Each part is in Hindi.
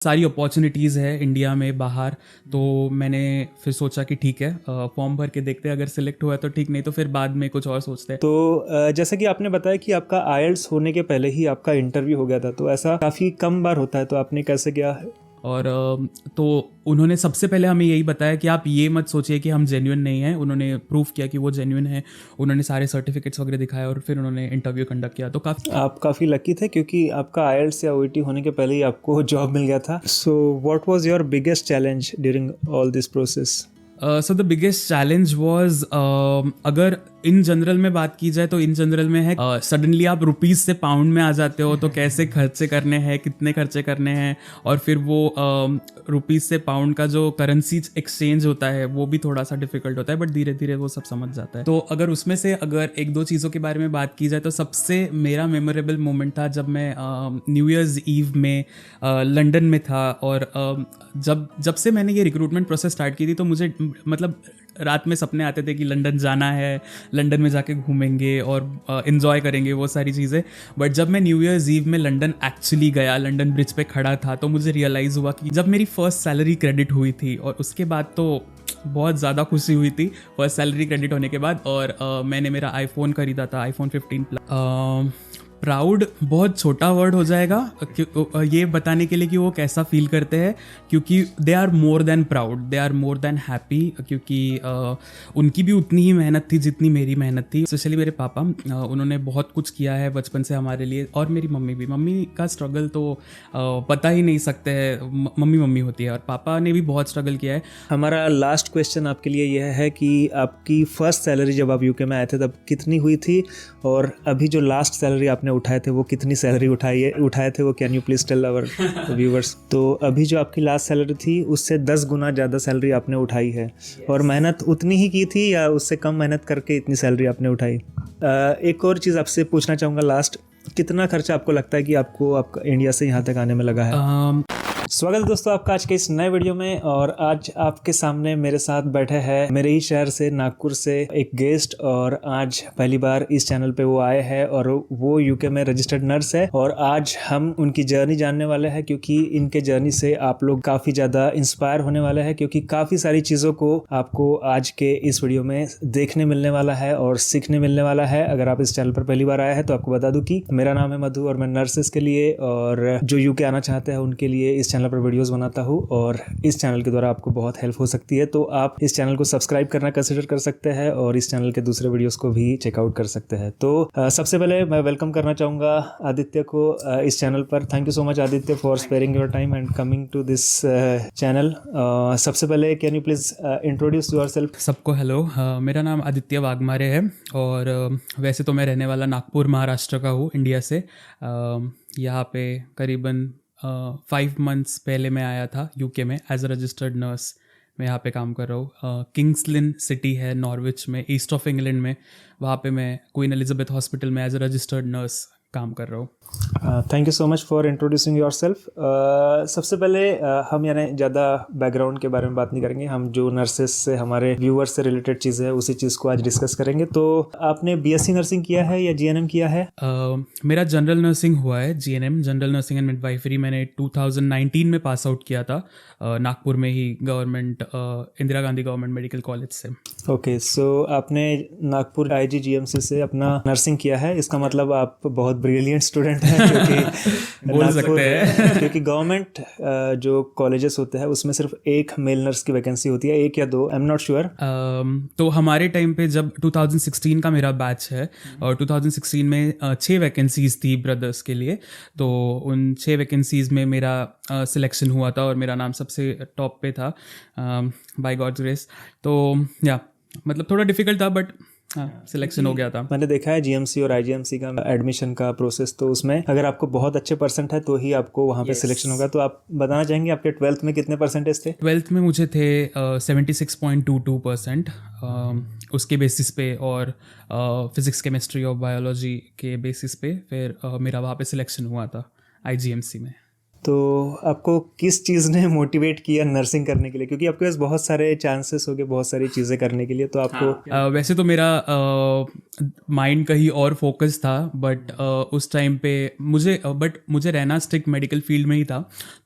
सारी अपॉर्चुनिटीज़ है इंडिया में बाहर। तो मैंने फिर सोचा कि ठीक है, फॉर्म भर के देखते हैं, अगर सिलेक्ट हुआ तो ठीक, नहीं तो फिर बाद में कुछ और सोचते हैं। तो जैसा कि आपने बताया कि आपका आईएलटीएस होने के पहले ही आपका इंटरव्यू हो गया था, तो ऐसा काफ़ी कम बार होता है, तो आपने कैसे किया है? और तो उन्होंने सबसे पहले हमें यही बताया कि आप ये मत सोचिए कि हम जेन्युइन नहीं हैं। उन्होंने प्रूफ किया कि वो जेन्युइन है। उन्होंने सारे सर्टिफिकेट्स वगैरह दिखाए और फिर उन्होंने इंटरव्यू कंडक्ट किया। तो आप काफ़ी लकी थे क्योंकि आपका आईएलटीएस या ओईटी होने के पहले ही आपको जॉब मिल गया था। So what was your biggest challenge during all this process? So the biggest challenge was, अगर इन जनरल में बात की जाए तो इन जनरल में है सडनली आप रुपीज़ से पाउंड में आ जाते हो, तो कैसे खर्चे करने हैं, कितने खर्चे करने हैं, और फिर वो रुपीज़ से पाउंड का जो करेंसी एक्सचेंज होता है वो भी थोड़ा सा डिफिकल्ट होता है, बट धीरे धीरे वो सब समझ जाता है। तो अगर उसमें से अगर एक दो चीज़ों के बारे में बात की जाए तो सबसे मेरा मेमोरेबल मोमेंट था जब मैं न्यू ईयर्स ईव में लंदन में था। और जब से मैंने ये रिक्रूटमेंट प्रोसेस स्टार्ट की थी तो मुझे मतलब रात में सपने आते थे कि लंदन जाना है, लंदन में जाके घूमेंगे और इन्जॉय करेंगे वो सारी चीज़ें। बट जब मैं न्यू ईयर्स ईव में लंदन एक्चुअली गया, लंदन ब्रिज पे खड़ा था, तो मुझे रियलाइज़ हुआ कि जब मेरी फर्स्ट सैलरी क्रेडिट हुई थी, और उसके बाद तो बहुत ज़्यादा खुशी हुई थी फर्स्ट सैलरी क्रेडिट होने के बाद। और मैंने मेरा आईफोन खरीदा था, आईफोन 15 प्लस। प्राउड बहुत छोटा वर्ड हो जाएगा ये बताने के लिए कि वो कैसा फील करते हैं, क्योंकि they are more than proud, they are more than happy. क्योंकि उनकी भी उतनी ही मेहनत थी जितनी मेरी मेहनत थी। स्पेशली मेरे पापा, उन्होंने बहुत कुछ किया है बचपन से हमारे लिए, और मेरी मम्मी भी। मम्मी का स्ट्रगल तो पता ही नहीं सकते हैं, मम्मी मम्मी होती है, और पापा ने भी बहुत स्ट्रगल किया है। हमारा लास्ट क्वेश्चन आपके लिए यह है कि आपकी फर्स्ट सैलरी जब आप यूके में आए थे तब कितनी हुई थी, और अभी जो लास्ट सैलरी आपने उठाए थे वो कितनी सैलरी उठाए थे वो can you please tell our viewers? तो अभी जो आपकी लास्ट सैलरी थी उससे 10 गुना ज़्यादा सैलरी आपने उठाई है, और मेहनत उतनी ही की थी या उससे कम मेहनत करके इतनी सैलरी आपने उठाई? एक और चीज़ आपसे पूछना चाहूँगा लास्ट, कितना खर्चा आपको लगता है कि आपका इंडिया से यहाँ तक आने में लगा है? स्वागत है दोस्तों आपका आज के इस नए वीडियो में। और आज आपके सामने मेरे साथ बैठे हैं मेरे ही शहर से, नागपुर से एक गेस्ट, और आज पहली बार इस चैनल पे वो आए हैं, और वो यूके में रजिस्टर्ड नर्स है। और आज हम उनकी जर्नी जानने वाले हैं, क्योंकि इनके जर्नी से आप लोग काफ़ी ज़्यादा इंस्पायर होने वाले हैं, क्योंकि काफ़ी सारी चीज़ों को आपको आज के इस वीडियो में देखने मिलने वाला है और सीखने मिलने वाला है। अगर आप इस चैनल पर पहली बार आए हैं तो आपको बता दूँ कि मेरा नाम है मधु, और मैं नर्सेस के लिए और जो यूके आना चाहते हैं उनके लिए इस चैनल पर वीडियोस बनाता हूँ, और इस चैनल के द्वारा आपको बहुत हेल्प हो सकती है। तो आप इस चैनल को सब्सक्राइब करना कंसिडर कर सकते हैं, और इस चैनल के दूसरे वीडियोस को भी चेकआउट कर सकते हैं। तो सबसे पहले मैं वेलकम करना चाहूँगा आदित्य को इस चैनल पर। Thank you so much Aditya for sparing your time and coming to this channel. सबसे पहले can you please introduce yourself? सबको हेलो, मेरा नाम आदित्य वाघमारे है, और वैसे तो मैं रहने वाला नागपुर महाराष्ट्र का हूँ, इंडिया से। यहाँ पे करीबन 5 मंथ्स पहले मैं आया था यूके में एज अ रजिस्टर्ड नर्स। मैं यहाँ पे काम कर रहा हूँ। किंग्सलिन सिटी है नॉर्विच में, ईस्ट ऑफ इंग्लैंड में। वहाँ पे मैं क्वीन एलिजाबेथ हॉस्पिटल में एज अ रजिस्टर्ड नर्स काम कर रहा हूँ। Thank you so much for introducing your self. सबसे पहले हम यानी ज़्यादा बैकग्राउंड के बारे में बात नहीं करेंगे, हम जो नर्सेस से, हमारे व्यूअर्स से रिलेटेड चीज़ें है उसी चीज़ को आज डिस्कस करेंगे। तो आपने बीएससी नर्सिंग किया है या जीएनएम किया है? मेरा जनरल नर्सिंग हुआ है, GNM, general nursing and midwifery. मैंने 2019 में पास आउट किया था नागपुर में ही, government Indira Gandhi government medical college से। ओके, सो आपने नागपुर आईजीजीएमसी से अपना नर्सिंग किया है, इसका मतलब आप बहुत ब्रिलियंट स्टूडेंट हैं, क्योंकि बोल सकते हैं क्योंकि गवर्नमेंट जो कॉलेजेस होते हैं उसमें सिर्फ एक मेल नर्स की वैकेंसी होती है, एक या दो, आई एम नॉट श्योर। तो हमारे टाइम पे जब 2016 का मेरा बैच है, और 2016 में 6 वैकेंसीज थी ब्रदर्स के लिए। तो उन 6 वैकेंसीज में मेरा सिलेक्शन हुआ था, और मेरा नाम सबसे टॉप पे था बाय गॉड्स ग्रेस। तो या मतलब थोड़ा डिफिकल्ट था, बट हाँ, सिलेक्शन हो गया था। मैंने देखा है जीएमसी और आईजीएमसी का एडमिशन का प्रोसेस, तो उसमें अगर आपको बहुत अच्छे परसेंट है तो ही आपको वहाँ पे सिलेक्शन होगा। तो आप बताना चाहेंगे आपके 12th में कितने परसेंटेज थे? 12th में मुझे थे 76.22%, उसके बेसिस पे, और फिजिक्स केमिस्ट्री और बायोलॉजी के बेसिस पे फिर मेरा वहाँ पे सिलेक्शन हुआ था आईजीएमसी में। तो आपको किस चीज़ ने मोटिवेट किया नर्सिंग करने के लिए, क्योंकि आपके पास बहुत सारे चांसेस हो गए बहुत सारी चीज़ें करने के लिए, तो आपको वैसे तो मेरा माइंड कहीं और फोकस था, बट उस टाइम पे मुझे रहना स्ट्रिक्ट मेडिकल फील्ड में ही था।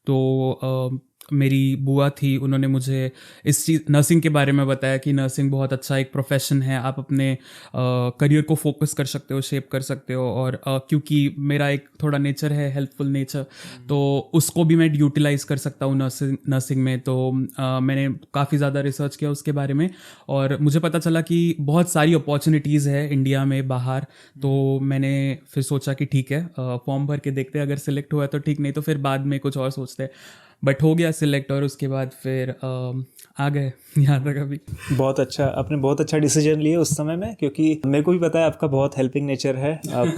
तो मेरी बुआ थी, उन्होंने मुझे इस चीज़ नर्सिंग के बारे में बताया कि नर्सिंग बहुत अच्छा एक प्रोफेशन है, आप अपने करियर को फोकस कर सकते हो, शेप कर सकते हो। और क्योंकि मेरा एक थोड़ा नेचर है हेल्पफुल नेचर, तो उसको भी मैं यूटिलाइज कर सकता हूँ नर्सिंग में। तो मैंने काफ़ी ज़्यादा रिसर्च किया उसके बारे में, और मुझे पता चला कि बहुत सारी अपॉर्चुनिटीज़ है इंडिया में बाहर। तो मैंने फिर सोचा कि ठीक है, फॉर्म भर के देखते हैं, अगर सिलेक्ट हुआ तो ठीक, नहीं तो फिर बाद में कुछ और सोचते हैं। बट हो गया सिलेक्ट, और उसके बाद फिर आ गए यहाँ तक अभी। बहुत अच्छा, आपने बहुत अच्छा डिसीजन लिए उस समय में, क्योंकि मेरे को भी पता है आपका बहुत हेल्पिंग नेचर है। आप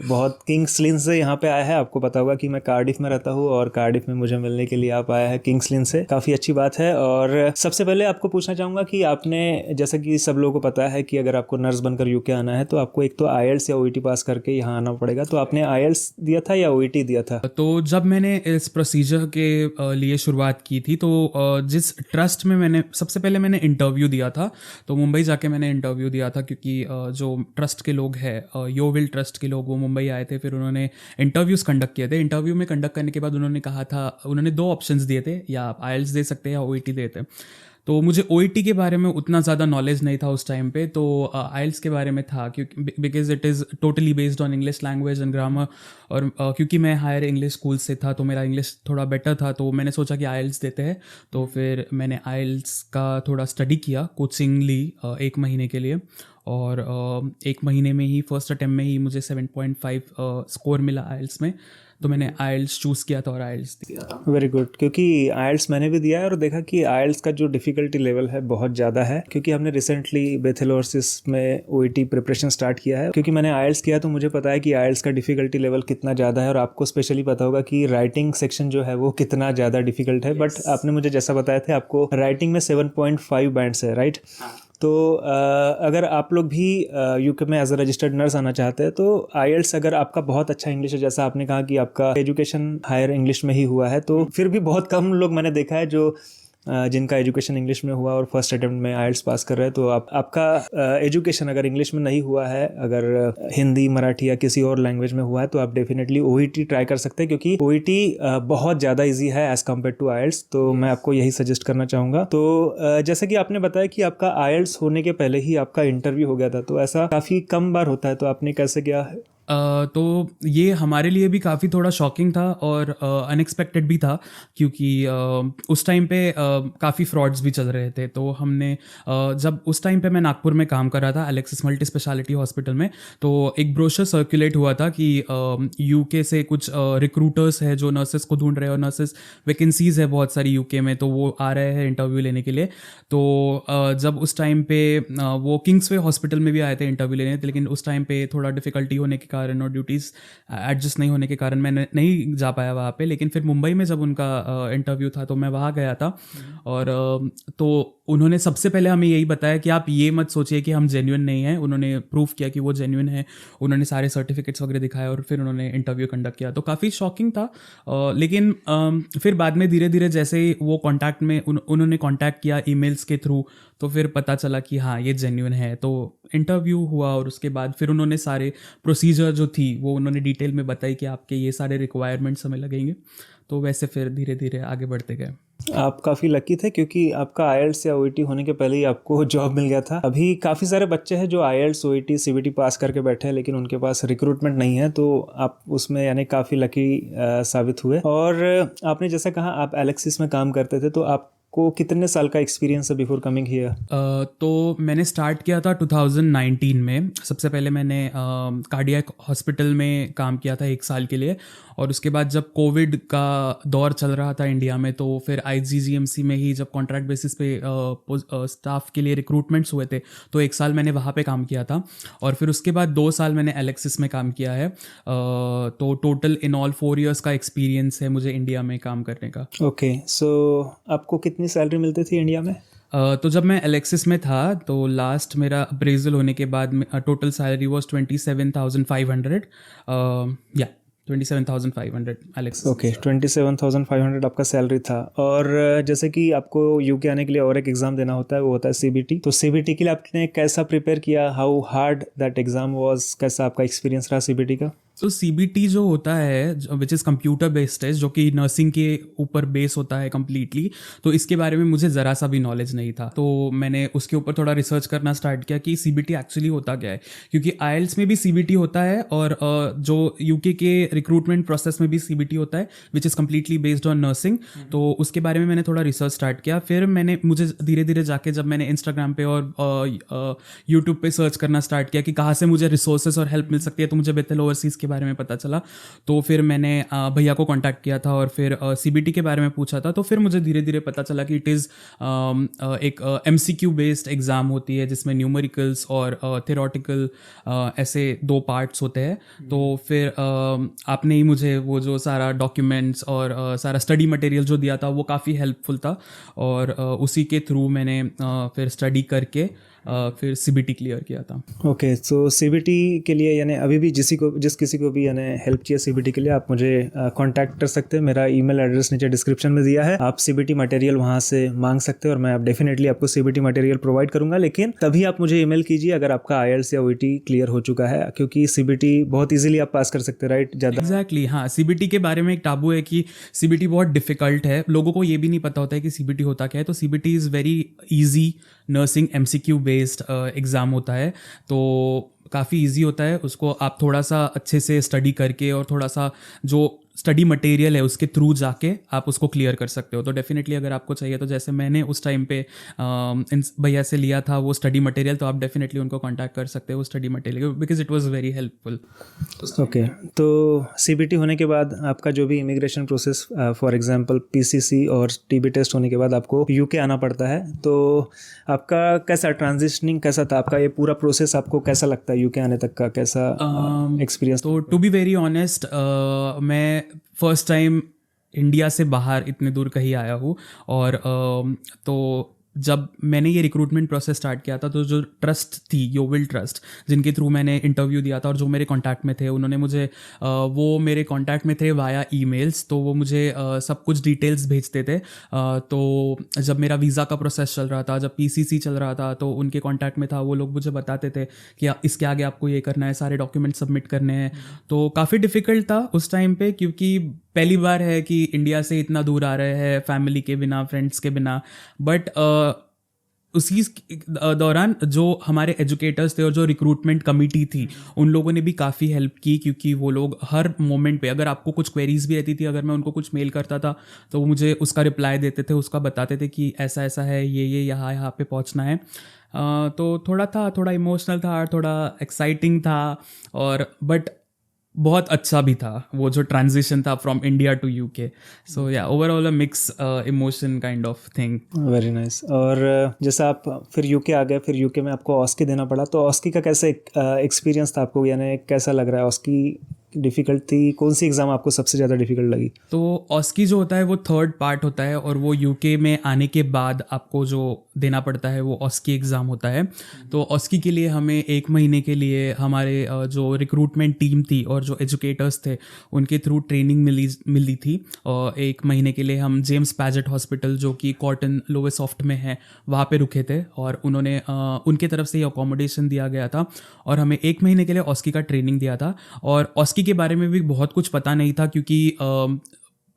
बहुत किंग्स लिंन से यहाँ पे आया है, आपको पता होगा कि मैं कार्डिफ में रहता हूँ, और कार्डिफ में मुझे मिलने के लिए आप आया है किंग्स लिंन से, काफ़ी अच्छी बात है। और सबसे पहले आपको पूछना चाहूँगा कि आपने, जैसा कि सब लोगों को पता है कि अगर आपको नर्स बनकर यूके आना है तो आपको एक तो IELTS या OET पास करके यहाँ आना पड़ेगा। तो आपने IELTS दिया था या OET दिया था? तो जब मैंने इस प्रोसीजर के लिए शुरुआत की थी, तो जिस ट्रस्ट में मैंने सबसे पहले मैंने इंटरव्यू दिया था, तो मुंबई जाके मैंने इंटरव्यू दिया था, क्योंकि जो ट्रस्ट के लोग हैं, योविल ट्रस्ट के लोग, वो मुंबई आए थे। फिर उन्होंने इंटरव्यूज़ कंडक्ट किए थे। इंटरव्यू में कंडक्ट करने के बाद उन्होंने कहा था, उन्होंने 2 ऑप्शंस दिए थे, या आप IELTS दे सकते हैं या OET देते। तो मुझे OET के बारे में उतना ज़्यादा नॉलेज नहीं था उस टाइम पे, तो IELTS के बारे में था, क्योंकि because it is totally based on English language and grammar. और क्योंकि मैं हायर इंग्लिश स्कूल से था, तो मेरा इंग्लिश थोड़ा बेटर था, तो मैंने सोचा कि IELTS देते हैं। तो फिर मैंने IELTS का थोड़ा स्टडी किया, कोचिंग ली 1 महीने के लिए, और 1 महीने में ही फर्स्ट अटेम्प्ट में ही मुझे 7.5 स्कोर मिला IELTS में। तो मैंने IELTS चूज़ किया था और IELTS दिया था। वेरी गुड, क्योंकि IELTS मैंने भी दिया है और देखा कि IELTS का जो डिफ़िकल्टी लेवल है बहुत ज़्यादा है, क्योंकि हमने रिसेंटली बेथेलोसिस में OET प्रिपरेशन स्टार्ट किया है। क्योंकि मैंने IELTS किया तो मुझे पता है कि IELTS का डिफ़िकल्टी लेवल कितना ज़्यादा है, और आपको स्पेशली पता होगा कि राइटिंग सेक्शन जो है वो कितना ज़्यादा डिफ़िकल्ट है। बट आपने मुझे जैसा बताया था, आपको राइटिंग में 7.5 बैंड्स है, राइट? तो अगर आप लोग भी यूके में एज अ रजिस्टर्ड नर्स आना चाहते हैं, तो IELTS अगर आपका बहुत अच्छा इंग्लिश है, जैसा आपने कहा कि आपका एजुकेशन हायर इंग्लिश में ही हुआ है, तो फिर भी बहुत कम लोग मैंने देखा है जो जिनका एजुकेशन इंग्लिश में हुआ और फर्स्ट अटेम्प्ट में IELTS पास कर रहे हैं। तो आपका एजुकेशन अगर इंग्लिश में नहीं हुआ है, अगर हिंदी, मराठी या किसी और लैंग्वेज में हुआ है, तो आप डेफिनेटली OET ट्राई कर सकते हैं, क्योंकि OET बहुत ज़्यादा इजी है एज़ कम्पेयर टू IELTS। तो मैं आपको यही सजेस्ट करना चाहूँगा। तो जैसे कि आपने बताया कि आपका IELTS होने के पहले ही आपका इंटरव्यू हो गया था, तो ऐसा काफ़ी कम बार होता है, तो आपने कैसे किया? तो ये हमारे लिए भी काफ़ी थोड़ा शॉकिंग था और अनएक्सपेक्टेड भी था, क्योंकि उस टाइम पे काफ़ी फ्रॉड्स भी चल रहे थे। तो हमने जब उस टाइम पे मैं नागपुर में काम कर रहा था एलेक्सिस मल्टी स्पेशलिटी हॉस्पिटल में, तो एक ब्रोशर सर्कुलेट हुआ था कि यूके से कुछ रिक्रूटर्स है जो नर्सेस को ढूंढ रहे हैं, और नर्सेस वैकेंसीज़ है बहुत सारी यूके में, तो वो आ रहे हैं इंटरव्यू लेने के लिए। तो जब उस टाइम पे वो किंग्सवे हॉस्पिटल में भी आए थे इंटरव्यू लेने, लेकिन उस टाइम पे थोड़ा डिफ़िकल्टी होने के कारण और ड्यूटीज़ एडजस्ट नहीं होने के कारण मैं नहीं जा पाया वहाँ पे। लेकिन फिर मुंबई में जब उनका इंटरव्यू था, तो मैं वहाँ गया था, और तो उन्होंने सबसे पहले हमें यही बताया कि आप ये मत सोचिए कि हम जेन्युइन नहीं हैं। उन्होंने प्रूव किया कि वो जेन्युइन है, उन्होंने सारे सर्टिफिकेट्स वगैरह दिखाए, और फिर उन्होंने इंटरव्यू कंडक्ट किया। तो काफ़ी शॉकिंग था, लेकिन फिर बाद में धीरे धीरे जैसे ही वो कॉन्टैक्ट में उन्होंने कॉन्टैक्ट किया ईमेल्स के थ्रू, तो फिर पता चला कि हाँ ये जेन्युइन है। तो इंटरव्यू हुआ, और उसके बाद फिर उन्होंने सारे प्रोसीजर जो थी वो उन्होंने डिटेल में बताई कि आपके ये सारे रिक्वायरमेंट्स हमें लगेंगे। तो वैसे फिर धीरे धीरे आगे बढ़ते गए। आप काफ़ी लकी थे, क्योंकि आपका IELTS या OET होने के पहले ही आपको जॉब मिल गया था। अभी काफ़ी सारे बच्चे हैं जो IELTS, OET, CBT पास करके बैठे हैं, लेकिन उनके पास रिक्रूटमेंट नहीं है। तो आप उसमें यानी काफ़ी लकी साबित हुए। और आपने जैसा कहा आप एलेक्सिस में काम करते थे, तो आपको कितने साल का एक्सपीरियंस है बिफोर कमिंग हियर? तो मैंने स्टार्ट किया था 2019 में। सबसे पहले मैंने कार्डियक हॉस्पिटल में काम किया था 1 साल के लिए, और उसके बाद जब कोविड का दौर चल रहा था इंडिया में, तो फिर IGGMC में ही जब कॉन्ट्रैक्ट बेसिस पे स्टाफ के लिए रिक्रूटमेंट्स हुए थे, तो 1 साल मैंने वहाँ पे काम किया था। और फिर उसके बाद 2 साल मैंने एलेक्सिस में काम किया है। तो टोटल इन ऑल 4 इयर्स का एक्सपीरियंस है मुझे इंडिया में काम करने का। ओके, सो आपको कितनी सैलरी मिलती थी इंडिया में? तो जब मैं एलेक्सिस में था, तो लास्ट मेरा अप्रेजल होने के बाद टोटल सैलरी वॉज 27,500। या 27,500 एलेक्स। ओके, 27,500 आपका सैलरी था। और जैसे कि आपको यूके आने के लिए और एक एग्ज़ाम देना होता है, वो होता है सीबीटी। तो सीबीटी के लिए आपने कैसा प्रिपेयर किया? How hard that exam was? कैसा आपका एक्सपीरियंस रहा सीबीटी का? तो सीबीटी जो होता है which is computer based test, जो कि नर्सिंग के ऊपर बेस होता है कम्प्लीटली। तो इसके बारे में मुझे ज़रा सा भी नॉलेज नहीं था, तो मैंने उसके ऊपर थोड़ा रिसर्च करना स्टार्ट किया कि सीबीटी एक्चुअली होता क्या है। क्योंकि आईएलटीएस में भी सीबीटी होता है और जो यूके के रिक्रूटमेंट प्रोसेस में भी सीबीटी होता है which is completely based on nursing. तो उसके बारे में मैंने थोड़ा रिसर्च स्टार्ट किया। फिर मुझे धीरे धीरे जाके जब मैंने इंस्टाग्राम पे और यूट्यूब पे सर्च करना स्टार्ट किया कि कहाँ से मुझे रिसोर्सेज और हेल्प मिल सकती है, तो मुझे बेथल ओवरसीज़ के बारे में पता चला। तो फिर मैंने भैया को कांटेक्ट किया था और फिर सीबीटी के बारे में पूछा था। तो फिर मुझे धीरे धीरे पता चला कि इट इज़ एक एमसीक्यू बेस्ड एग्ज़ाम होती है जिसमें न्यूमेरिकल्स और थ्योरेटिकल ऐसे 2 पार्ट्स होते हैं। तो फिर आपने ही मुझे वो जो सारा डॉक्यूमेंट्स और सारा स्टडी मटेरियल जो दिया था वो काफ़ी हेल्पफुल था, और उसी के थ्रू मैंने फिर स्टडी करके फिर सीबीटी क्लियर किया था। ओके, तो सीबीटी के लिए यानी अभी भी जिस किसी को भी यानी हेल्प चाहिए सीबीटी के लिए, आप मुझे कांटेक्ट कर सकते हैं। मेरा ईमेल एड्रेस नीचे डिस्क्रिप्शन में दिया है, आप सीबीटी मटेरियल वहाँ से मांग सकते हैं और मैं आप डेफिनेटली आपको सीबीटी मटेरियल प्रोवाइड करूंगा। लेकिन तभी आप मुझे ईमेल कीजिए अगर आपका आईएलटीएस या ओईटी क्लियर हो चुका है, क्योंकि सीबीटी बहुत ईजिली आप पास कर सकते हैं, राइट? ज़्यादा एग्जैक्टली हाँ, सीबीटी के बारे में एक टाबू है कि सीबीटी बहुत डिफिकल्ट है। लोगों को ये भी नहीं पता होता है कि सीबीटी होता क्या है। तो CBT is very easy nursing MCQ based exam होता है, तो काफ़ी इजी होता है। उसको आप थोड़ा सा अच्छे से स्टडी करके और थोड़ा सा जो स्टडी मटेरियल है उसके थ्रू जाके आप उसको क्लियर कर सकते हो। तो डेफिनेटली अगर आपको चाहिए, तो जैसे मैंने उस टाइम पे इन भैया से लिया था वो स्टडी मटेरियल, तो आप डेफिनेटली उनको कांटेक्ट कर सकते हो वो study material, because it was very helpful. Okay, तो सीबीटी होने के बाद आपका जो भी immigration process, for example PCC और टीबी टेस्ट होने के बाद आपको यूके आना पड़ता है, तो आपका कैसा ट्रांजिशनिंग कैसा था? आपका ये पूरा प्रोसेस आपको कैसा लगता है यूके आने तक का? कैसा एक्सपीरियंस? तो टू बी वेरी ऑनेस्ट, मैं फर्स्ट टाइम इंडिया से बाहर इतने दूर कहीं आया हूँ, और तो जब मैंने ये रिक्रूटमेंट प्रोसेस स्टार्ट किया था, तो जो ट्रस्ट थी योविल ट्रस्ट, जिनके थ्रू मैंने इंटरव्यू दिया था और जो मेरे कांटेक्ट में थे, उन्होंने मुझे वो मेरे कांटेक्ट में थे वाया ईमेल्स, तो वो मुझे सब कुछ डिटेल्स भेजते थे। तो जब मेरा वीज़ा का प्रोसेस चल रहा था, जब पीसीसी चल रहा था, तो उनके कांटेक्ट में था, वो लोग मुझे बताते थे कि इसके आगे आपको ये करना है, सारे डॉक्यूमेंट सबमिट करने हैं। तो काफ़ी डिफ़िकल्ट था उस टाइम पे, क्योंकि पहली बार है कि इंडिया से इतना दूर आ रहे हैं फैमिली के बिना, फ्रेंड्स के बिना। बट उसी दौरान जो हमारे एजुकेटर्स थे और जो रिक्रूटमेंट कमेटी थी, उन लोगों ने भी काफ़ी हेल्प की, क्योंकि वो लोग हर मोमेंट पे, अगर आपको कुछ क्वेरीज भी रहती थी, अगर मैं उनको कुछ मेल करता था, तो वो मुझे उसका रिप्लाई देते थे, उसका बताते थे कि ऐसा ऐसा है, ये यहाँ पे पहुँचना है। तो थोड़ा इमोशनल था, थोड़ा एक्साइटिंग था, और बट बहुत अच्छा भी था वो जो ट्रांजिशन था फ्रॉम इंडिया टू यूके। सो या, overall a mix emotion kind of thing. Very nice. और जैसा आप फिर यूके आ गए, फिर यूके में आपको ऑस्की देना पड़ा, तो ऑस्की का कैसे एक्सपीरियंस था आपको? यानी कैसा लग रहा है? ऑस्की डिफ़िकल्ट थी? कौन सी एग्ज़ाम आपको सबसे ज़्यादा डिफ़िकल्ट लगी? तो ऑस्की जो होता है वो 3rd पार्ट होता है, और वो यूके में आने के बाद आपको जो देना पड़ता है वो ऑस्की एग्ज़ाम होता है। तो ऑस्की के लिए हमें 1 महीने के लिए हमारे जो रिक्रूटमेंट टीम थी और जो एजुकेटर्स थे, उनके थ्रू ट्रेनिंग मिली थी। और 1 महीने के लिए हम जेम्स पैजेट हॉस्पिटल, जो कि कॉटन लोवेसॉफ्ट में है, वहाँ पे रुके थे, और उन्होंने उनके तरफ से ही अकोमोडेशन दिया गया था, और हमें 1 महीने के लिए ऑस्की का ट्रेनिंग दिया था। और ऑस्की के बारे में भी बहुत कुछ पता नहीं था, क्योंकि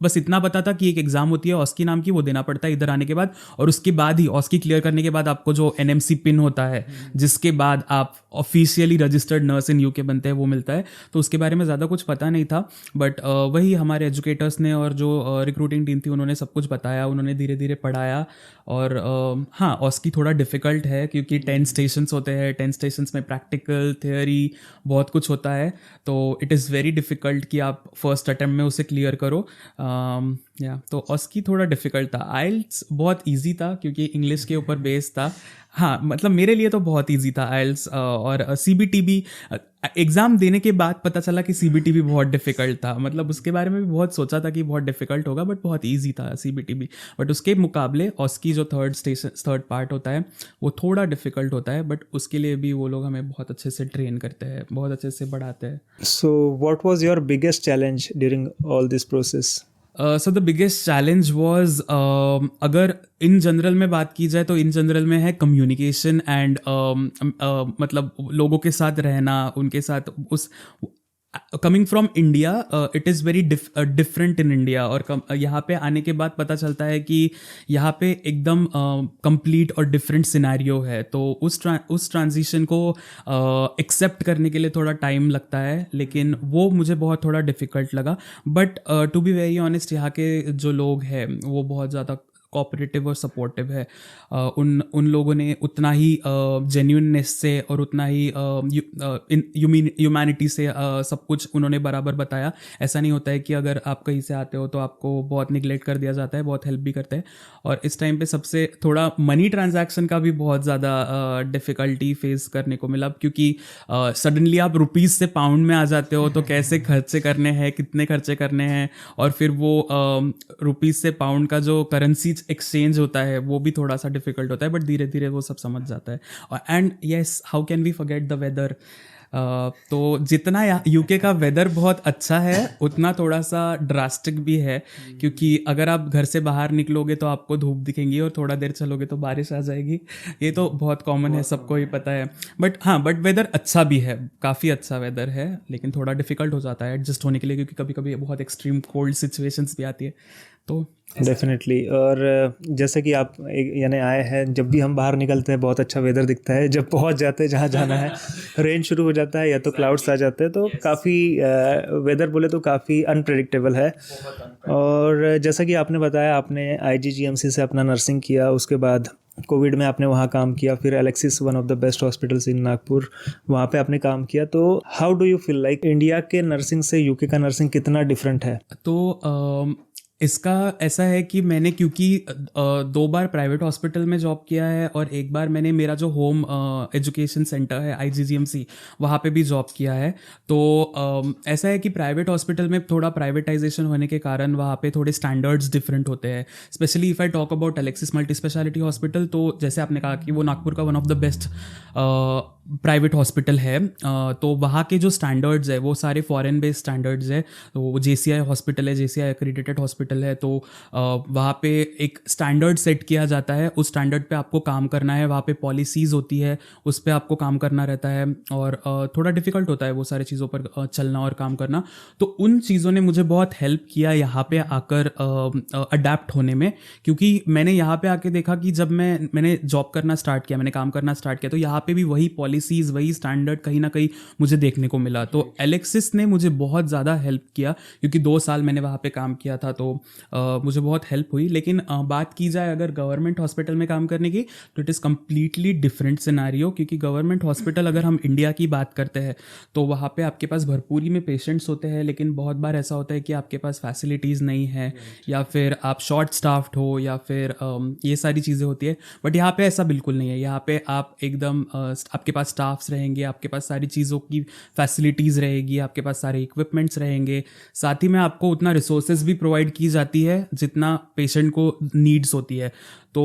बस इतना पता था कि एक एग्ज़ाम होती है ऑस्की नाम की, वो देना पड़ता है इधर आने के बाद, और उसके बाद ही ऑस्की क्लियर करने के बाद आपको जो एनएमसी पिन होता है, जिसके बाद आप officially registered nurse in UK बनते हैं, वो मिलता है। तो उसके बारे में ज़्यादा कुछ पता नहीं था, बट वही हमारे एजुकेटर्स ने और जो रिक्रूटिंग टीम थी, उन्होंने सब कुछ बताया, उन्होंने धीरे धीरे पढ़ाया। और हाँ, ऑस्की थोड़ा डिफ़िकल्ट है, क्योंकि 10 स्टेशंस होते हैं, 10 स्टेशंस में प्रैक्टिकल, थियोरी, बहुत कुछ होता है। तो इट इज़ वेरी डिफ़िकल्ट कि आप फर्स्ट अटैम्प्ट में उसे क्लियर करो। तो ऑस्की थोड़ा डिफ़िकल्ट था। आइल्स बहुत इजी था, क्योंकि इंग्लिश के ऊपर बेस था। हाँ, मतलब मेरे लिए तो बहुत इजी था आइल्स। और सीबीटी भी, एग्ज़ाम देने के बाद पता चला कि सीबीटी भी बहुत डिफ़िकल्ट था। मतलब उसके बारे में भी बहुत सोचा था कि बहुत डिफ़िकल्ट होगा, बट बहुत ईजी था सीबीटी भी। बट उसके मुकाबले ऑस्की जो थर्ड पार्ट होता है वो थोड़ा डिफ़िकल्ट होता है, बट उसके लिए भी वो लोग हमें बहुत अच्छे से ट्रेन करते हैं, बहुत अच्छे से बढ़ाते हैं। So what was your biggest challenge during all this process? So the biggest challenge was, अगर इन जनरल में बात की जाए तो इन जनरल में है कम्युनिकेशन एंड मतलब लोगों के साथ रहना, उनके साथ उस coming from India it is very different in India. और यहाँ पे आने के बाद पता चलता है कि यहाँ पे एकदम कंप्लीट और डिफरेंट सिनेरियो है। तो उस ट्रांजिशन को एक्सेप्ट करने के लिए थोड़ा टाइम लगता है, लेकिन वो मुझे बहुत थोड़ा डिफ़िकल्ट लगा। But to be very honest, यहाँ के जो लोग हैं वो बहुत ज़्यादा कोऑपरेटिव और सपोर्टिव है। उन लोगों ने उतना ही जेन्युइननेस से और उतना ही ह्यूमैनिटी से सब कुछ उन्होंने बराबर बताया। ऐसा नहीं होता है कि अगर आप कहीं से आते हो तो आपको बहुत निगलेक्ट कर दिया जाता है, बहुत हेल्प भी करते हैं। और इस टाइम पे सबसे थोड़ा मनी ट्रांजैक्शन का भी बहुत ज़्यादा डिफ़िकल्टी फेस करने को मिला, क्योंकि सडनली आप रुपीज़ से पाउंड में आ जाते हो, तो कैसे खर्चे करने हैं, कितने खर्चे करने हैं, और फिर वो रुपीज़ से पाउंड का जो करेंसी एक्सचेंज होता है वो भी थोड़ा सा डिफिकल्ट होता है। बट धीरे धीरे वो सब समझ जाता है। And yes, how can we forget the weather. तो जितना यूके का वेदर बहुत अच्छा है, उतना थोड़ा सा ड्रास्टिक भी है, क्योंकि अगर आप घर से बाहर निकलोगे तो आपको धूप दिखेंगी और थोड़ा देर चलोगे तो बारिश आ जाएगी। ये तो बहुत कॉमन है, सबको ही पता है। बट वेदर अच्छा भी है, काफ़ी अच्छा वेदर है, लेकिन थोड़ा डिफिकल्ट हो जाता है एडजस्ट होने के लिए, क्योंकि कभी कभी बहुत एक्सट्रीम कोल्ड सिचुएशंस भी आती है। तो डेफिनेटली। और जैसे कि आप यानी आए हैं, जब भी हम बाहर निकलते हैं बहुत अच्छा वेदर दिखता है, जब पहुंच जाते हैं जहाँ जाना है रेन शुरू हो जाता है या तो क्लाउड्स आ जाते हैं, तो काफ़ी वेदर बोले तो काफ़ी अनप्रेडिक्टेबल है। और जैसा कि आपने बताया, आपने आईजीजीएमसी से अपना नर्सिंग किया, उसके बाद कोविड में आपने वहाँ काम किया, फिर Alexis one of the best hospitals in Nagpur, वहाँ पे आपने काम किया। तो how do you feel like India के नर्सिंग से यूके का नर्सिंग कितना डिफरेंट है? तो इसका ऐसा है कि मैंने, क्योंकि 2 बार प्राइवेट हॉस्पिटल में जॉब किया है और एक बार मैंने मेरा जो होम एजुकेशन सेंटर है आईजीजीएमसी, वहाँ पे भी जॉब किया है। तो ऐसा है कि प्राइवेट हॉस्पिटल में थोड़ा प्राइवेटाइजेशन होने के कारण वहाँ पे थोड़े स्टैंडर्ड्स डिफरेंट होते हैं। Specially if I talk about Alexis multi speciality hospital, तो जैसे आपने कहा कि वो नागपुर का one of the best private hospital है। तो वहाँ के जो स्टैंडर्ड्स है वो सारे फॉरेन बेस्ड स्टैंडर्ड्स है। तो वो जेसीआई हॉस्पिटल है, जेसीआई एक्रेडिटेड हॉस्पिटल है। तो वहाँ पे एक स्टैंडर्ड सेट किया जाता है, उस स्टैंडर्ड पे आपको काम करना है। वहाँ पे पॉलिसीज़ होती है, उस पर आपको काम करना रहता है, और थोड़ा डिफिकल्ट होता है वो सारी चीज़ों पर चलना और काम करना। तो उन चीज़ों ने मुझे बहुत हेल्प किया यहाँ पे आकर अडेप्ट होने में, क्योंकि मैंने यहाँ पे आके देखा कि जब मैंने जॉब करना स्टार्ट किया, मैंने काम करना स्टार्ट किया, तो यहाँ पे भी वही पॉलिसीज़, वही स्टैंडर्ड कहीं ना कहीं मुझे देखने को मिला। तो एलेक्सिस ने मुझे बहुत ज़्यादा हेल्प किया, क्योंकि 2 साल मैंने वहाँ पे काम किया था, तो मुझे बहुत हेल्प हुई। लेकिन बात की जाए अगर गवर्नमेंट हॉस्पिटल में काम करने की, तो it is completely different scenario. क्योंकि गवर्नमेंट हॉस्पिटल, अगर हम इंडिया की बात करते हैं, तो वहाँ पे आपके पास भरपूरी में पेशेंट्स होते हैं, लेकिन बहुत बार ऐसा होता है कि आपके पास फैसिलिटीज़ नहीं है, या फिर आप शॉर्ट स्टाफ्ड हो, या फिर ये सारी चीज़ें होती है। बट यहाँ पे ऐसा बिल्कुल नहीं है। यहाँ पे आप एकदम आपके पास स्टाफ्स रहेंगे, आपके पास सारी चीज़ों की फैसिलिटीज़ रहेगी, आपके पास सारे इक्विपमेंट्स रहेंगे, साथ ही में आपको उतना रिसोर्सेज भी प्रोवाइड की जाती है जितना पेशेंट को नीड्स होती है। तो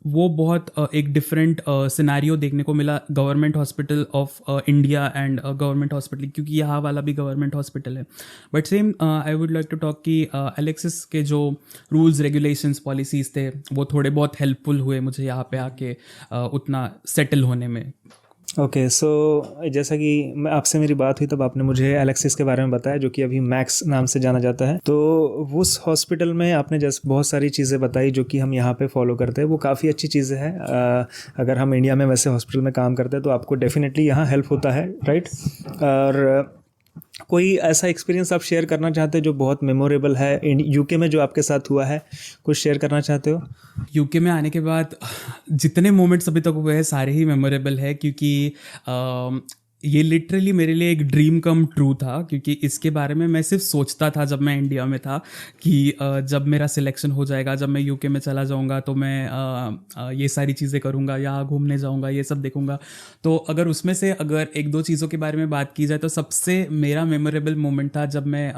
वो बहुत एक डिफरेंट सिनेरियो देखने को मिला government hospital of India and government hospital, क्योंकि यहाँ वाला भी गवर्नमेंट हॉस्पिटल है। But same I would like to talk कि एलेक्सिस के जो रूल्स, रेगुलेशंस, पॉलिसीज़ थे, वो थोड़े बहुत हेल्पफुल हुए मुझे यहाँ पे आके उतना सेटल होने में। ओके, सो जैसा कि मैं आपसे मेरी बात हुई तब आपने मुझे एलेक्सिस के बारे में बताया, जो कि अभी मैक्स नाम से जाना जाता है। तो उस हॉस्पिटल में आपने जैसे बहुत सारी चीज़ें बताई जो कि हम यहाँ पे फॉलो करते हैं, वो काफ़ी अच्छी चीज़ें हैं। अगर हम इंडिया में वैसे हॉस्पिटल में काम करते हैं तो आपको डेफिनेटली यहाँ हेल्प होता है, राइट? और कोई ऐसा एक्सपीरियंस आप शेयर करना चाहते हैं जो बहुत मेमोरेबल है यूके में, जो आपके साथ हुआ है, कुछ शेयर करना चाहते हो? यूके में आने के बाद जितने मोमेंट्स अभी तक हुए हैं सारे ही मेमोरेबल है, क्योंकि ये लिटरली मेरे लिए एक ड्रीम कम ट्रू था, क्योंकि इसके बारे में मैं सिर्फ सोचता था जब मैं इंडिया में था कि जब मेरा सिलेक्शन हो जाएगा, जब मैं यूके में चला जाऊंगा तो मैं ये सारी चीज़ें करूंगा, यहाँ घूमने जाऊंगा, ये सब देखूंगा। तो अगर उसमें से अगर एक दो चीज़ों के बारे में बात की जाए तो सबसे मेरा मेमोरेबल मोमेंट था जब मैं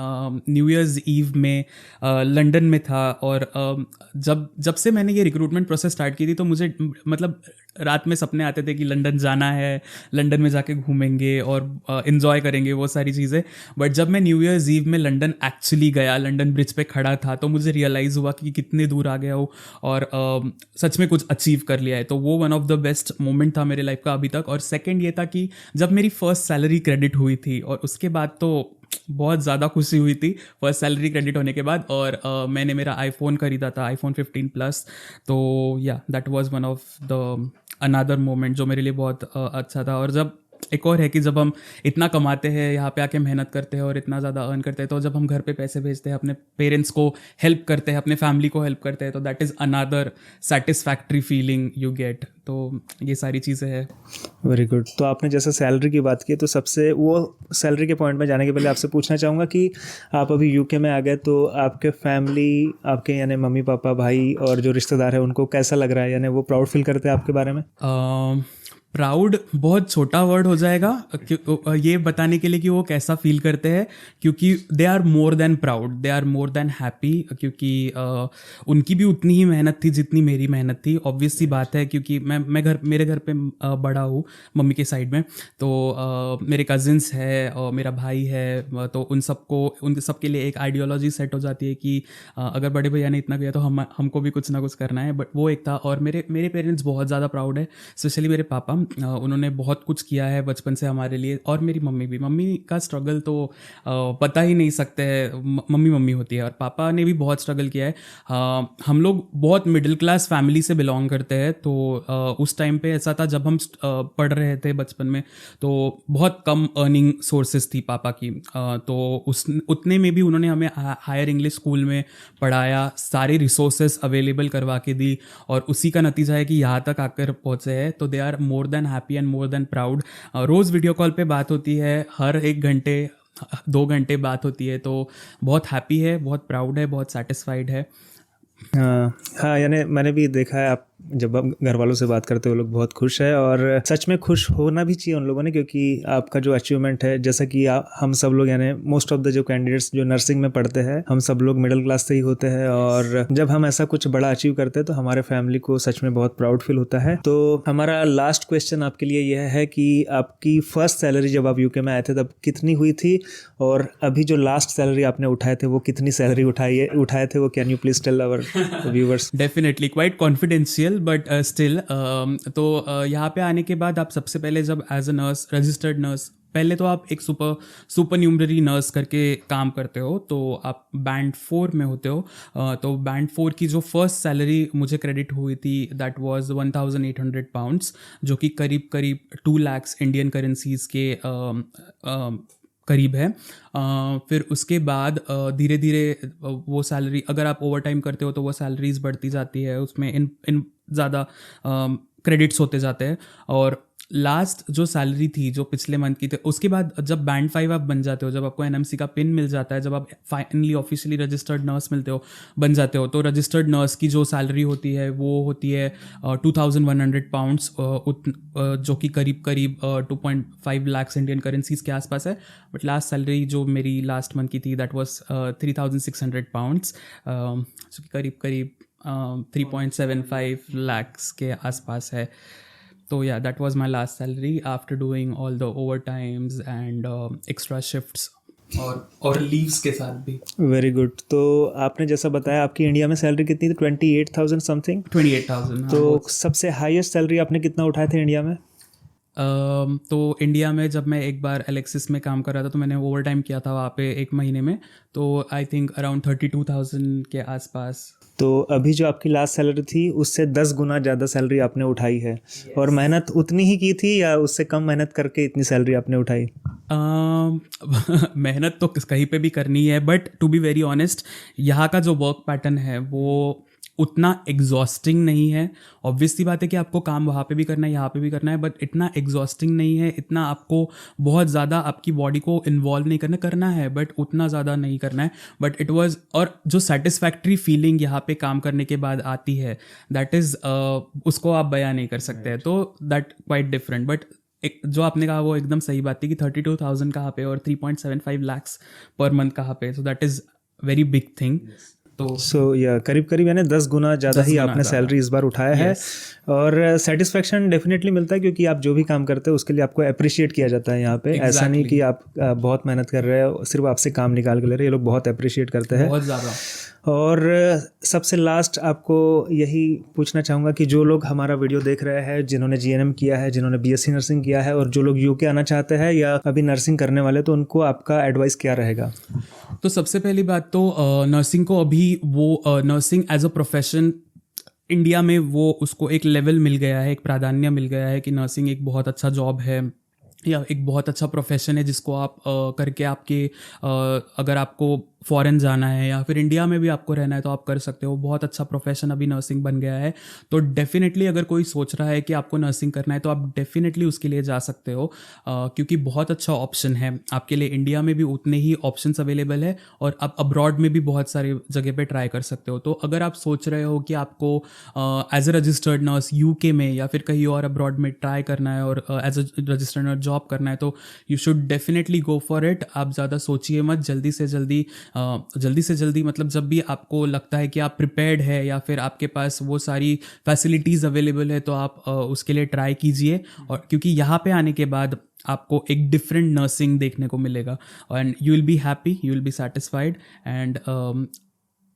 न्यू ईयर्स ईव में लंदन में था। और जब जब से मैंने ये रिक्रूटमेंट प्रोसेस स्टार्ट की थी तो मुझे मतलब रात में सपने आते थे कि लंदन जाना है, लंदन में जाके घूमेंगे और इन्जॉय करेंगे वो सारी चीज़ें। बट जब मैं न्यू ईयर्स ईव में लंदन एक्चुअली गया, लंदन ब्रिज पे खड़ा था, तो मुझे रियलाइज़ हुआ कि कितने दूर आ गया हूँ और सच में कुछ अचीव कर लिया है। तो वो one of the best moment था मेरे लाइफ का अभी तक। और सेकेंड ये था कि जब मेरी फर्स्ट सैलरी क्रेडिट हुई थी, और उसके बाद तो बहुत ज़्यादा खुशी हुई थी फर्स्ट सैलरी क्रेडिट होने के बाद। और मैंने मेरा आईफोन खरीदा था, आईफोन 15 प्लस। तो या that was one of the another moment जो मेरे लिए बहुत अच्छा था। और जब एक और है कि जब हम इतना कमाते हैं, यहाँ पे आके मेहनत करते हैं और इतना ज़्यादा अर्न करते हैं, तो जब हम घर पे पैसे भेजते हैं, अपने पेरेंट्स को हेल्प करते हैं, अपने फैमिली को हेल्प करते हैं, तो that is another satisfactory feeling you get. तो ये सारी चीज़ें हैं। Very good. तो आपने जैसे सैलरी की बात की, तो सबसे वो सैलरी के पॉइंट में जाने के पहले आपसे पूछना चाहूँगा कि आप अभी यूके में आ गए, तो आपके फैमिली, आपके यानी मम्मी पापा, भाई और जो रिश्तेदार है, उनको कैसा लग रहा है? यानी वो प्राउड फील करते हैं आपके बारे में? प्राउड बहुत छोटा वर्ड हो जाएगा ये बताने के लिए कि वो कैसा फील करते हैं, क्योंकि they are more than proud, they are more than happy. क्योंकि उनकी भी उतनी ही मेहनत थी जितनी मेरी मेहनत थी। ऑब्वियस सी बात है, क्योंकि मेरे घर पे बड़ा हूँ मम्मी के साइड में। तो मेरे कजिन्स है और मेरा भाई है, तो उन सबके लिए एक आइडियोलॉजी सेट हो जाती है कि अगर बड़े भैया ने इतना किया तो हमको भी कुछ ना कुछ करना है। बट वो एक था। और मेरे पेरेंट्स बहुत ज़्यादा प्राउड है, स्पेशली मेरे पापा। उन्होंने बहुत कुछ किया है बचपन से हमारे लिए। और मेरी मम्मी का स्ट्रगल तो पता ही नहीं सकते हैं। मम्मी होती है। और पापा ने भी बहुत स्ट्रगल किया है। हम लोग बहुत मिडिल क्लास फैमिली से बिलोंग करते हैं। तो उस टाइम पे ऐसा था, जब हम पढ़ रहे थे बचपन में, तो बहुत कम अर्निंग सोर्सेज थी पापा की। तो उतने में भी उन्होंने हमें हायर इंग्लिश स्कूल में पढ़ाया, सारे रिसोर्सेज अवेलेबल करवा के दी, और उसी का नतीजा है कि यहाँ तक आकर पहुँचे हैं। तो they are more than happy and more than proud. रोज़ वीडियो कॉल पे बात होती है, हर 1 घंटे 2 घंटे बात होती है। तो बहुत हैप्पी है, बहुत प्राउड है, बहुत सेटिस्फाइड है। हाँ, यानी मैंने भी देखा है, आप जब आप घर वालों से बात करते हो लोग बहुत खुश है, और सच में खुश होना भी चाहिए उन लोगों ने, क्योंकि आपका जो अचीवमेंट है, जैसा कि हम सब लोग यानी मोस्ट ऑफ द जो कैंडिडेट्स जो नर्सिंग में पढ़ते हैं, हम सब लोग मिडिल क्लास से ही होते हैं। और जब हम ऐसा कुछ बड़ा अचीव करते हैं तो हमारे फैमिली को सच में बहुत प्राउड फील होता है। तो हमारा लास्ट क्वेश्चन आपके लिए यह है कि आपकी फर्स्ट सैलरी जब आप यूके में आए थे तब कितनी हुई थी, और अभी जो लास्ट सैलरी आपने उठाए थे वो कितनी सैलरी उठाए थे वो can you please tell our viewers? Definitely quite confidential, but still. तो यहाँ पे आने के बाद आप सबसे पहले जब as a nurse, registered nurse, पहले तो आप एक सुपर न्यूमररी नर्स करके काम करते हो, तो आप बैंड 4 में होते हो। तो बैंड 4 की जो फर्स्ट सैलरी मुझे क्रेडिट हुई थी, दैट वाज 1800 पाउंड्स, जो कि करीब 2 लाख इंडियन करेंसीज के करीब है। फिर उसके बाद धीरे धीरे वो सैलरी, अगर आप ओवर टाइम करते हो तो वो सैलरीज बढ़ती जाती है, उसमें इन ज़्यादा क्रेडिट्स होते जाते हैं। और लास्ट जो सैलरी थी जो पिछले मंथ की थी, उसके बाद जब बैंड 5 आप बन जाते हो, जब आपको एनएमसी का पिन मिल जाता है, जब आप फाइनली ऑफिशियली रजिस्टर्ड नर्स बन जाते हो, तो रजिस्टर्ड नर्स की जो सैलरी होती है वो होती है 2100 पाउंड्स, जो कि करीब 2.5 लाख इंडियन करेंसीज के आसपास है। बट लास्ट सैलरी जो मेरी लास्ट मंथ की थी, दैट वाज 3600 पाउंड्स, जो कि करीब 3.75 lakhs के आसपास है। तो या that was my last salary after doing all the over times and extra shifts और लीव्स के साथ भी। Very good. तो आपने जैसा बताया आपकी इंडिया में सैलरी कितनी थी? 28,000 समथिंग। 28,000। तो सबसे हाईएस्ट सैलरी आपने कितना उठाए थे इंडिया में? तो इंडिया में जब मैं एक बार एलेक्सिस में काम कर रहा था, तो मैंने ओवर टाइम किया था वहाँ पे 1 महीने में, तो आई थिंक अराउंड 32,000 के आसपास। तो अभी जो आपकी लास्ट सैलरी थी उससे 10 गुना ज़्यादा सैलरी आपने उठाई है। yes. और मेहनत उतनी ही की थी या उससे कम मेहनत करके इतनी सैलरी आपने उठाई? मेहनत तो कहीं पे भी करनी है, but to be very honest, यहाँ का जो वर्क पैटर्न है वो उतना एग्जॉस्टिंग नहीं है। ऑब्वियसली बात है कि आपको काम वहाँ पे भी करना है, यहाँ पे भी करना है, बट इतना एग्जॉस्टिंग नहीं है, इतना आपको बहुत ज़्यादा आपकी बॉडी को इन्वॉल्व नहीं करना है, बट उतना ज़्यादा नहीं करना है। बट इट वाज, और जो सेटिस्फैक्ट्री फीलिंग यहाँ पे काम करने के बाद आती है, दैट इज़ उसको आप बयां नहीं कर सकते हैं। तो दैट क्वाइट डिफरेंट। बट एक जो आपने कहा वो एकदम सही बात थी कि 32,000 कहाँ पे और 3.75 lakhs पर मंथ कहाँ पे, so that is very big thing. तो सो या करीब करीब यानी 10 गुना ज़्यादा ही आपने सैलरी इस बार उठाया है। और सेटिस्फेक्शन डेफिनेटली मिलता है क्योंकि आप जो भी काम करते हैं उसके लिए आपको अप्रिशिएट किया जाता है यहाँ पे। ऐसा नहीं कि आप बहुत मेहनत कर रहे हो, सिर्फ आपसे काम निकाल के ले रहे हैं, ये लोग बहुत अप्रिशिएट करते हैं बहुत ज़्यादा। और सबसे लास्ट आपको यही पूछना चाहूँगा कि जो लोग हमारा वीडियो देख रहे हैं, जिन्होंने जीएनएम किया है, जिन्होंने बीएससी नर्सिंग किया है और जो लोग यूके आना चाहते हैं या अभी नर्सिंग करने वाले, तो उनको आपका एडवाइस क्या रहेगा? तो सबसे पहली बात तो नर्सिंग को अभी वो nursing as a profession India में वो उसको एक लेवल मिल गया है, एक प्राधान्य मिल गया है कि नर्सिंग एक बहुत अच्छा जॉब है या एक बहुत अच्छा प्रोफेशन है जिसको आप करके आपके अगर आपको फॉरेन जाना है या फिर इंडिया में भी आपको रहना है तो आप कर सकते हो। बहुत अच्छा प्रोफेशन अभी नर्सिंग बन गया है। तो डेफिनेटली अगर कोई सोच रहा है कि आपको नर्सिंग करना है तो आप डेफिनेटली उसके लिए जा सकते हो, क्योंकि बहुत अच्छा ऑप्शन है आपके लिए। इंडिया में भी उतने ही ऑप्शंस अवेलेबल है और आप अब्रॉड में भी बहुत सारी जगह पे ट्राई कर सकते हो। तो अगर आप सोच रहे हो कि आपको as a registered nurse UK में या फिर कहीं और अब्रॉड में ट्राई करना है और as a registered nurse job करना है, तो you should definitely go for it. आप ज़्यादा सोचिए मत, जल्दी से जल्दी मतलब जब भी आपको लगता है कि आप प्रिपेयर्ड है या फिर आपके पास वो सारी फैसिलिटीज़ अवेलेबल है तो आप उसके लिए ट्राई कीजिए। और क्योंकि यहाँ पे आने के बाद आपको एक डिफरेंट नर्सिंग देखने को मिलेगा and you will be happy, you will be satisfied and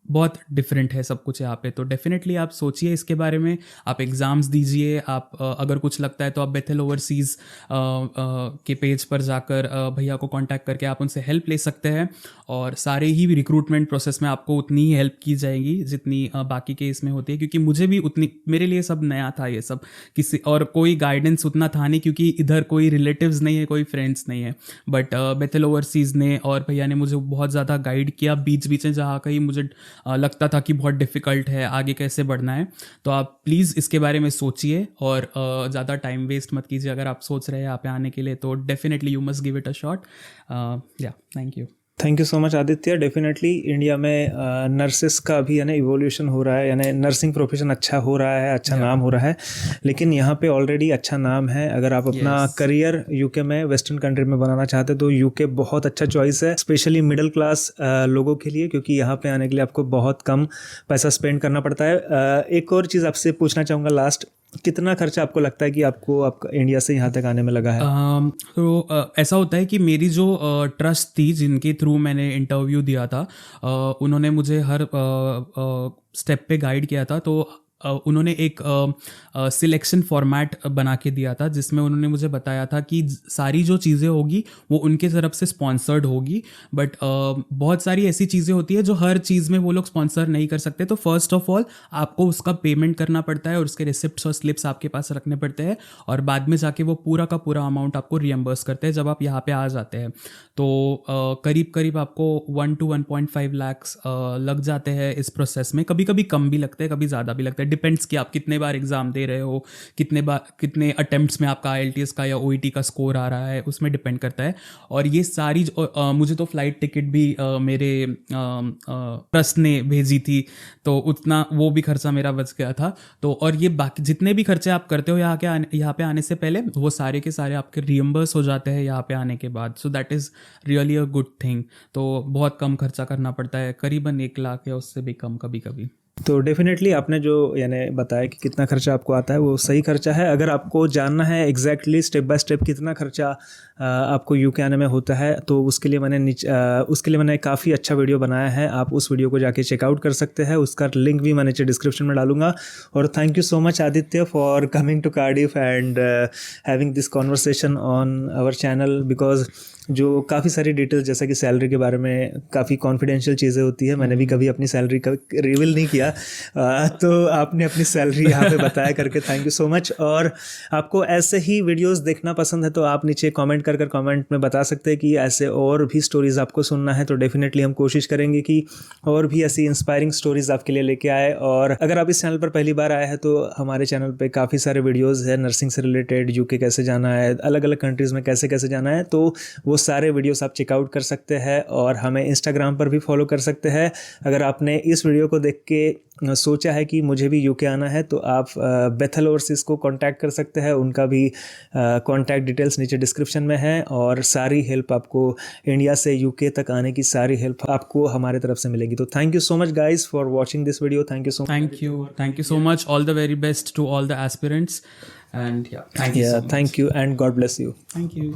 बहुत डिफरेंट है सब कुछ यहाँ पे। तो डेफिनेटली आप सोचिए इसके बारे में, आप एग्ज़ाम्स दीजिए। आप अगर कुछ लगता है तो आप बेथेल ओवरसीज़ के पेज पर जाकर भैया को कांटेक्ट करके आप उनसे हेल्प ले सकते हैं। और सारे ही रिक्रूटमेंट प्रोसेस में आपको उतनी ही हेल्प की जाएगी जितनी बाकी के इसमें होती है, क्योंकि मुझे भी उतनी, मेरे लिए सब नया था ये सब, किसी और कोई गाइडेंस उतना था नहीं क्योंकि इधर कोई रिलेटिव्स नहीं है, कोई फ्रेंड्स नहीं है। बट बेथेल ओवरसीज़ ने और भैया ने मुझे बहुत ज़्यादा गाइड किया बीच बीच में, जहाँ कहीं मुझे लगता था कि बहुत डिफ़िकल्ट है, आगे कैसे बढ़ना है। तो आप प्लीज़ इसके बारे में सोचिए और ज़्यादा टाइम वेस्ट मत कीजिए। अगर आप सोच रहे हैं यहाँ पे आने के लिए तो definitely you must give it a shot. या thank you so much Aditya. Definitely India में नर्सेस का भी यानी इवोल्यूशन हो रहा है, यानी नर्सिंग प्रोफेशन अच्छा हो रहा है, अच्छा नाम हो रहा है। लेकिन यहाँ पे ऑलरेडी अच्छा नाम है। अगर आप अपना करियर यूके में, वेस्टर्न कंट्री में बनाना चाहते हैं तो यूके बहुत अच्छा चॉइस है, स्पेशली मिडिल क्लास लोगों के लिए, क्योंकि यहाँ पे आने के लिए आपको बहुत कम पैसा स्पेंड करना पड़ता है। एक और चीज़ आपसे पूछना चाहूँगा लास्ट, कितना खर्चा आपको लगता है कि आपका इंडिया से यहाँ तक आने में लगा है? तो ऐसा होता है कि मेरी जो ट्रस्ट थी जिनके थ्रू मैंने इंटरव्यू दिया था, उन्होंने मुझे हर स्टेप पे गाइड किया था। तो उन्होंने एक सिलेक्शन फॉर्मेट बना के दिया था जिसमें उन्होंने मुझे बताया था कि सारी जो चीज़ें होगी वो उनके तरफ से स्पॉन्सर्ड होगी। बट बहुत सारी ऐसी चीज़ें होती है जो हर चीज़ में वो लोग स्पॉन्सर नहीं कर सकते। तो फर्स्ट ऑफ ऑल आपको उसका पेमेंट करना पड़ता है और उसके रिसिप्ट्स और स्लिप्स आपके पास रखने पड़ते हैं और बाद में जाके वो पूरा का पूरा अमाउंट आपको रियम्बर्स करते हैं जब आप यहाँ पे आ जाते हैं। तो करीब करीब आपको 1 to 1.5 lakhs लग जाते हैं इस प्रोसेस में। कभी कभी कम भी लगते हैं, कभी ज़्यादा भी लगता है, डिपेंड्स कि आप कितने बार एग्ज़ाम दे रहे हो, कितने अटेम्प्ट्स में आपका IELTS का या OET का स्कोर आ रहा है, उसमें डिपेंड करता है। और ये सारी मुझे तो फ्लाइट टिकट भी मेरे ट्रस्ट ने भेजी थी, तो उतना वो भी खर्चा मेरा बच गया था। तो और ये बाकी जितने भी खर्चे आप करते हो यहाँ पे आने से पहले, वो सारे के सारे आपके रियम्बर्स हो जाते हैं यहाँ पे आने के बाद। So that is really a good thing. तो बहुत कम खर्चा करना पड़ता है, करीबन 1 लाख या उससे भी कम कभी कभी। तो डेफिनेटली आपने जो यानी बताया कि कितना खर्चा आपको आता है वो सही खर्चा है। अगर आपको जानना है एग्जैक्टली स्टेप बाय स्टेप कितना खर्चा आपको यूके आने में होता है तो उसके लिए मैंने काफ़ी अच्छा वीडियो बनाया है। आप उस वीडियो को जाके चेकआउट कर सकते हैं, उसका लिंक भी मैं नीचे डिस्क्रिप्शन में डालूंगा। और thank you so much Aditya for coming to Cardiff and having this conversation on our channel, because जो काफ़ी सारी डिटेल्स, जैसा कि सैलरी के बारे में काफ़ी कॉन्फिडेंशियल चीज़ें होती है, मैंने भी कभी अपनी सैलरी का रिवील नहीं किया, तो आपने अपनी सैलरी यहाँ पे बताया करके थैंक यू सो मच। और आपको ऐसे ही वीडियोस देखना पसंद है तो आप नीचे कमेंट कर कमेंट में बता सकते हैं कि ऐसे और भी स्टोरीज़ आपको सुनना है, तो डेफिनेटली हम कोशिश करेंगे कि और भी ऐसी इंस्पायरिंग स्टोरीज़ आपके लिए लेके आए। और अगर आप इस चैनल पर पहली बार आए हैं तो हमारे चैनल पे काफ़ी सारे वीडियोज़ है नर्सिंग से रिलेटेड, यूके कैसे जाना है, अलग अलग कंट्रीज़ में कैसे कैसे जाना है, तो वो सारे वीडियोस आप चेकआउट कर सकते हैं। और हमें इंस्टाग्राम पर भी फॉलो कर सकते हैं। अगर आपने इस वीडियो को देख के सोचा है कि मुझे भी यूके आना है तो आप बेथल ओवरसीज़ को कांटेक्ट कर सकते हैं, उनका भी कांटेक्ट डिटेल्स नीचे डिस्क्रिप्शन में है। और सारी हेल्प आपको, इंडिया से यूके तक आने की सारी हेल्प आपको हमारे तरफ से मिलेगी। तो thank you so much guys for watching this video. Thank you so much. Thank you so much. All the very best to all the aspirants. And yeah, thank you so much. Thank you and God bless you. Thank you.